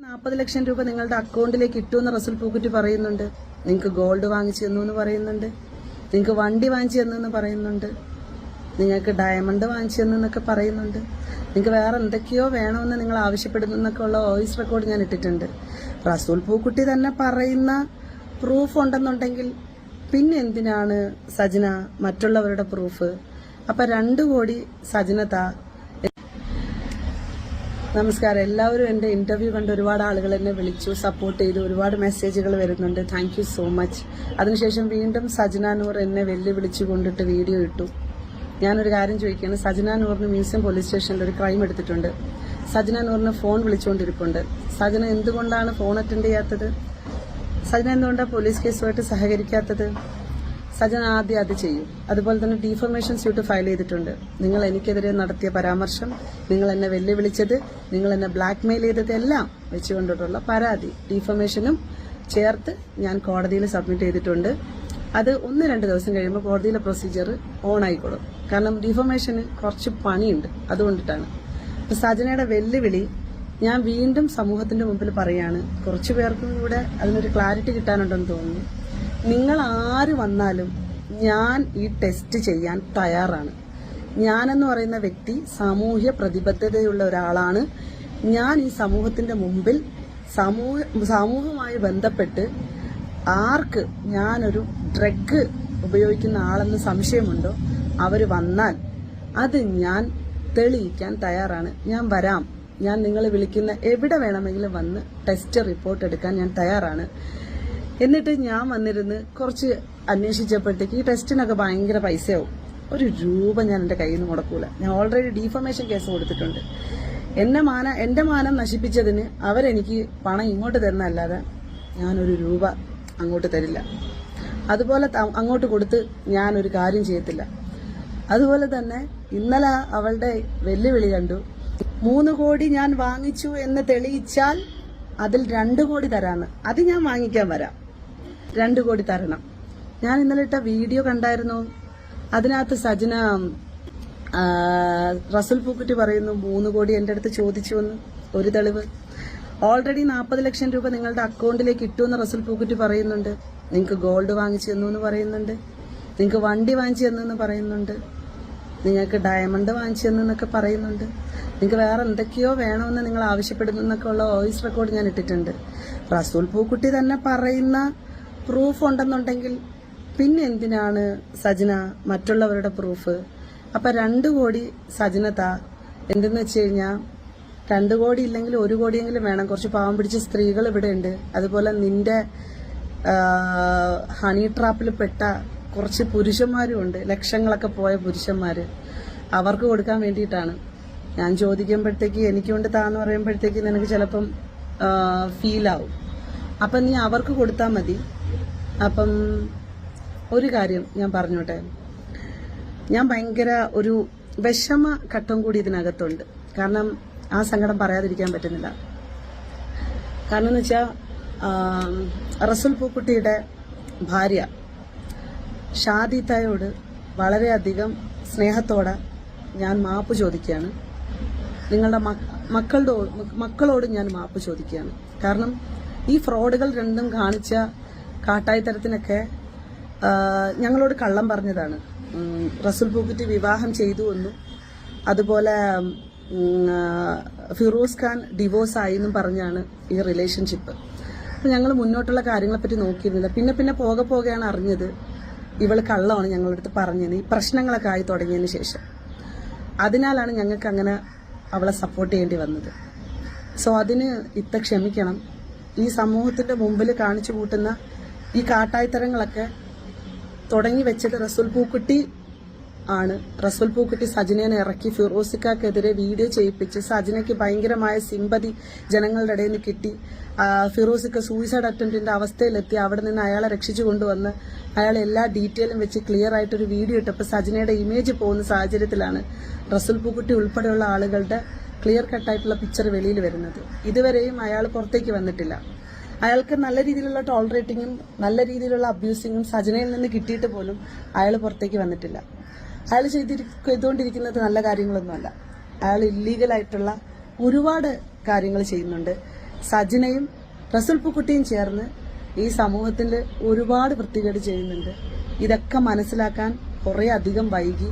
40 ലക്ഷം രൂപ നിങ്ങളുടെ അക്കൗണ്ടിലേക്ക് ഇട്ടുവെന്ന് റസൂൽ പൂക്കുറ്റി പറയുന്നുണ്ട്. നിങ്ങൾക്ക് ഗോൾഡ് വാങ്ങിച്ചു തന്നു എന്ന് പറയുന്നുണ്ട്. നിങ്ങൾക്ക് വണ്ടി വാങ്ങിച്ചു തന്നു പറയുന്നുണ്ട്. നിങ്ങൾക്ക് ഡയമണ്ട് വാങ്ങിച്ചു തന്നു എന്നൊക്കെ പറയുന്നുണ്ട്. നിങ്ങൾക്ക് വേറെ എന്തൊക്കെയോ വേണമെന്ന് നിങ്ങൾ ആവശ്യപ്പെടുന്നു എന്നൊക്കെ ഉള്ള വോയിസ് റെക്കോർഡ് ഞാൻ ഇട്ടിട്ടുണ്ട്. റസൂൽ പൂക്കുറ്റി തന്നെ പറയുന്ന പ്രൂഫ് ഉണ്ടെന്നുണ്ടെങ്കിൽ പിന്നെ എന്തിനാണ് സജന മറ്റുള്ളവരുടെ പ്രൂഫ്? അപ്പൊ 2 കോടി സജന താ. നമസ്കാരം. എല്ലാവരും എൻ്റെ ഇന്റർവ്യൂ കണ്ട് ഒരുപാട് ആളുകൾ എന്നെ വിളിച്ചു, സപ്പോർട്ട് ചെയ്തു, ഒരുപാട് മെസ്സേജുകൾ വരുന്നുണ്ട്. Thank you so much. അതിനുശേഷം വീണ്ടും സജന നൂർ എന്നെ വെല്ലുവിളിച്ചു കൊണ്ടിട്ട് വീഡിയോ ഇട്ടു. ഞാനൊരു കാര്യം ചോദിക്കുകയാണ്. സജന നൂറിന് മ്യൂസിയം പോലീസ് സ്റ്റേഷനിൽ ഒരു ക്രൈം എടുത്തിട്ടുണ്ട്. സജന നൂറിന് ഫോൺ വിളിച്ചുകൊണ്ടിരിപ്പുണ്ട്. സജന എന്തുകൊണ്ടാണ് ഫോൺ അറ്റൻഡ് ചെയ്യാത്തത്? സജന എന്തുകൊണ്ടാണ് പോലീസ് കേസുമായിട്ട് സഹകരിക്കാത്തത്? സജന ആദ്യം അത് ചെയ്യും. അതുപോലെ തന്നെ ഡീഫമേഷൻ സ്യൂട്ട് ഫയൽ ചെയ്തിട്ടുണ്ട്. നിങ്ങൾ എനിക്കെതിരെ നടത്തിയ പരാമർശം, നിങ്ങൾ എന്നെ വെല്ലുവിളിച്ചത്, നിങ്ങൾ എന്നെ ബ്ലാക്ക്മെയിൽ ചെയ്തത് എല്ലാം വെച്ചുകൊണ്ടിട്ടുള്ള പരാതി ഡീഫമേഷനും ചേർത്ത് ഞാൻ കോടതിയിൽ സബ്മിറ്റ് ചെയ്തിട്ടുണ്ട്. അത് 1-2 ദിവസം കഴിയുമ്പോൾ കോടതിയിലെ പ്രൊസീജിയർ ഓൺ ആയിക്കോളും. കാരണം ഡീഫമേഷന് കുറച്ച് പണിയുണ്ട്, അതുകൊണ്ടിട്ടാണ്. അപ്പൊ സജനയുടെ വെല്ലുവിളി ഞാൻ വീണ്ടും സമൂഹത്തിന്റെ മുമ്പിൽ പറയാണ്. കുറച്ചു പേർക്കും കൂടെ അതിനൊരു ക്ലാരിറ്റി കിട്ടാനുണ്ടെന്ന് തോന്നുന്നു. നിങ്ങൾ ആര് വന്നാലും ഞാൻ ഈ ടെസ്റ്റ് ചെയ്യാൻ തയ്യാറാണ്. ഞാനെന്ന് പറയുന്ന വ്യക്തി സാമൂഹ്യ പ്രതിബദ്ധതയുള്ള ഒരാളാണ്. ഞാൻ ഈ സമൂഹത്തിന്റെ മുമ്പിൽ സമൂഹവുമായി ബന്ധപ്പെട്ട് ആർക്ക് ഞാനൊരു ഡ്രഗ് ഉപയോഗിക്കുന്ന ആളെന്ന് സംശയമുണ്ടോ അവർ വന്നാൽ അത് ഞാൻ തെളിയിക്കാൻ തയ്യാറാണ്. ഞാൻ വരാം. ഞാൻ നിങ്ങൾ വിളിക്കുന്ന എവിടെ വേണമെങ്കിലും വന്ന് ടെസ്റ്റ് റിപ്പോർട്ട് എടുക്കാൻ ഞാൻ തയ്യാറാണ്. എന്നിട്ട് ഞാൻ വന്നിരുന്ന് കുറച്ച് അന്വേഷിച്ചപ്പോഴത്തേക്ക് ഈ ടെസ്റ്റിനൊക്കെ ഭയങ്കര പൈസയാവും. 1 രൂപ ഞാൻ എൻ്റെ കയ്യിൽ നിന്ന് മുടക്കൂല. ഞാൻ ഓൾറെഡി ഡീഫമേഷൻ കേസ് കൊടുത്തിട്ടുണ്ട്. എന്റെ മാനം നശിപ്പിച്ചതിന് അവരെനിക്ക് പണം ഇങ്ങോട്ട് തരുന്നല്ലാതെ ഞാൻ 1 രൂപ അങ്ങോട്ട് തരില്ല. അതുപോലെ അങ്ങോട്ട് കൊടുത്ത് ഞാനൊരു കാര്യം ചെയ്യത്തില്ല. അതുപോലെ തന്നെ ഇന്നലെ അവളുടെ വെല്ലുവിളി കണ്ടു. 3 കോടി ഞാൻ വാങ്ങിച്ചു എന്ന് തെളിയിച്ചാൽ അതിൽ 2 കോടി തരാന്ന്. അത് ഞാൻ വാങ്ങിക്കാൻ വരാം. 2 കോടി തരണം. ഞാൻ ഇന്നലെ ഇട്ട വീഡിയോ കണ്ടായിരുന്നു. അതിനകത്ത് സജന റസൂൽ പൂക്കുറ്റി പറയുന്നു 3 കോടി എന്റെ അടുത്ത് ചോദിച്ചു എന്ന്. ഒരു തെളിവ്. ഓൾറെഡി 40 ലക്ഷം രൂപ നിങ്ങളുടെ അക്കൗണ്ടിലേക്ക് ഇട്ടുവെന്ന് റസൂൽ പൂക്കുറ്റി പറയുന്നുണ്ട്. നിങ്ങൾക്ക് ഗോൾഡ് വാങ്ങിച്ചു തന്നു എന്ന് പറയുന്നുണ്ട്. നിങ്ങൾക്ക് വണ്ടി വാങ്ങിച്ചു തന്നു പറയുന്നുണ്ട്. നിങ്ങൾക്ക് ഡയമണ്ട് വാങ്ങിച്ചു തന്നൊക്കെ പറയുന്നുണ്ട്. നിങ്ങൾക്ക് വേറെ എന്തൊക്കെയോ വേണമെന്ന് നിങ്ങൾ ആവശ്യപ്പെടുന്നു എന്നൊക്കെ ഉള്ള വോയിസ് റെക്കോർഡ് ഞാൻ ഇട്ടിട്ടുണ്ട്. റസൂൽ പൂക്കുറ്റി തന്നെ പറയുന്ന പ്രൂഫ് ഉണ്ടെന്നുണ്ടെങ്കിൽ പിന്നെ എന്തിനാണ് സജന മറ്റുള്ളവരുടെ പ്രൂഫ്? അപ്പൊ 2 കോടി സജന താ. എന്തെന്ന് വെച്ച് കഴിഞ്ഞാൽ 2 കോടി ഇല്ലെങ്കിൽ 1 കോടിയെങ്കിലും വേണം. കുറച്ച് പാവം പിടിച്ച സ്ത്രീകൾ ഇവിടെ ഉണ്ട്. അതുപോലെ നിന്റെ ഹണി ട്രാപ്പിൽ പെട്ട കുറച്ച് പുരുഷന്മാരും ഉണ്ട്. ലക്ഷങ്ങളൊക്കെ പോയ പുരുഷന്മാര്. അവർക്ക് കൊടുക്കാൻ വേണ്ടിയിട്ടാണ്. ഞാൻ ചോദിക്കുമ്പോഴത്തേക്ക് എനിക്കൊണ്ട് താന്ന് പറയുമ്പോഴത്തേക്ക് നിനക്ക് ചിലപ്പം ഫീലാവും. അപ്പം നീ അവർക്ക് കൊടുത്താൽ മതി. അപ്പം ഒരു കാര്യം ഞാൻ പറഞ്ഞോട്ടെ. ഞാൻ ഭയങ്കര ഒരു വിഷമ ഘട്ടം കൂടി ഇതിനകത്തുണ്ട്. കാരണം ആ സങ്കടം പറയാതിരിക്കാൻ പറ്റുന്നില്ല. കാരണം എന്ന് വെച്ചാൽ റസൂൽ പൂക്കുട്ടിയുടെ ഭാര്യ ഷാദി തായോട് വളരെയധികം സ്നേഹത്തോടെ ഞാൻ മാപ്പ് ചോദിക്കുകയാണ്. നിങ്ങളുടെ മക്കളോട് ഞാൻ മാപ്പ് ചോദിക്കുകയാണ്. കാരണം ഈ ഫ്രോഡുകൾ രണ്ടും കാണിച്ച കാട്ടായിത്തരത്തിനൊക്കെ ഞങ്ങളോട് കള്ളം പറഞ്ഞതാണ്. റസൂൽ പൂക്കുറ്റി വിവാഹം ചെയ്തു എന്നും അതുപോലെ ഫിറോസ് ഖാൻ ഡിവോഴ്സ് ആയി എന്നും പറഞ്ഞാണ് ഈ റിലേഷൻഷിപ്പ്. അപ്പം ഞങ്ങൾ മുന്നോട്ടുള്ള കാര്യങ്ങളെപ്പറ്റി നോക്കിയിരുന്നില്ല. പിന്നെ പോകെയാണ് അറിഞ്ഞത് ഇവള് കള്ളമാണ് ഞങ്ങളുടെ അടുത്ത് പറഞ്ഞത്. ഈ പ്രശ്നങ്ങളൊക്കെ ആയി തുടങ്ങിയതിന് ശേഷം. അതിനാലാണ് ഞങ്ങൾക്ക് അങ്ങനെ അവളെ സപ്പോർട്ട് ചെയ്യേണ്ടി വന്നത്. സോ അതിന് ഇത്ത ക്ഷമിക്കണം. ഈ സമൂഹത്തിന്റെ മുമ്പിൽ കാണിച്ചു കൂട്ടുന്ന ഈ കാട്ടായിത്തരങ്ങളൊക്കെ തുടങ്ങി വെച്ചത് റസൂൽ പൂക്കുട്ടി ആണ്. റസൂൽ പൂക്കുട്ടി സജനയെ ഇറക്കി ഫിറോസിക്കെതിരെ വീഡിയോ ചെയ്യിപ്പിച്ച് സജനയ്ക്ക് ഭയങ്കരമായ സിമ്പതി ജനങ്ങളുടെ ഇടയിൽ നിന്ന് കിട്ടി. ഫിറോസിക്ക സൂയിസൈഡ് അറ്റംപ്റ്റിന്റെ അവസ്ഥയിലെത്തി. അവിടെ നിന്ന് അയാളെ രക്ഷിച്ചു കൊണ്ടുവന്ന് അയാൾ എല്ലാ ഡീറ്റെയിലും വെച്ച് ക്ലിയർ ആയിട്ടൊരു വീഡിയോ ഇട്ടപ്പോൾ സജനയുടെ ഇമേജ് പോകുന്ന സാഹചര്യത്തിലാണ് റസൂൽ പൂക്കുട്ടി ഉൾപ്പെടെയുള്ള ആളുകളുടെ ക്ലിയർ കട്ടായിട്ടുള്ള പിക്ചർ വെളിയിൽ വരുന്നത്. ഇതുവരെയും അയാൾ പുറത്തേക്ക് വന്നിട്ടില്ല. അയാൾക്ക് നല്ല രീതിയിലുള്ള ടോളറേറ്റിങ്ങും നല്ല രീതിയിലുള്ള അബ്യൂസിങ്ങും സജനയിൽ നിന്ന് കിട്ടിയിട്ട് പോലും അയാൾ പുറത്തേക്ക് വന്നിട്ടില്ല. അയാൾ ചെയ്തുകൊണ്ടിരിക്കുന്നത് നല്ല കാര്യങ്ങളൊന്നുമല്ല. അയാൾ ഇല്ലീഗലായിട്ടുള്ള ഒരുപാട് കാര്യങ്ങൾ ചെയ്യുന്നുണ്ട്. സജിനയും റസുൽ പൂക്കുട്ടിയും ചേർന്ന് ഈ സമൂഹത്തിൽ ഒരുപാട് വൃത്തികേട് ചെയ്യുന്നുണ്ട്. ഇതൊക്കെ മനസ്സിലാക്കാൻ കുറേ അധികം വൈകി.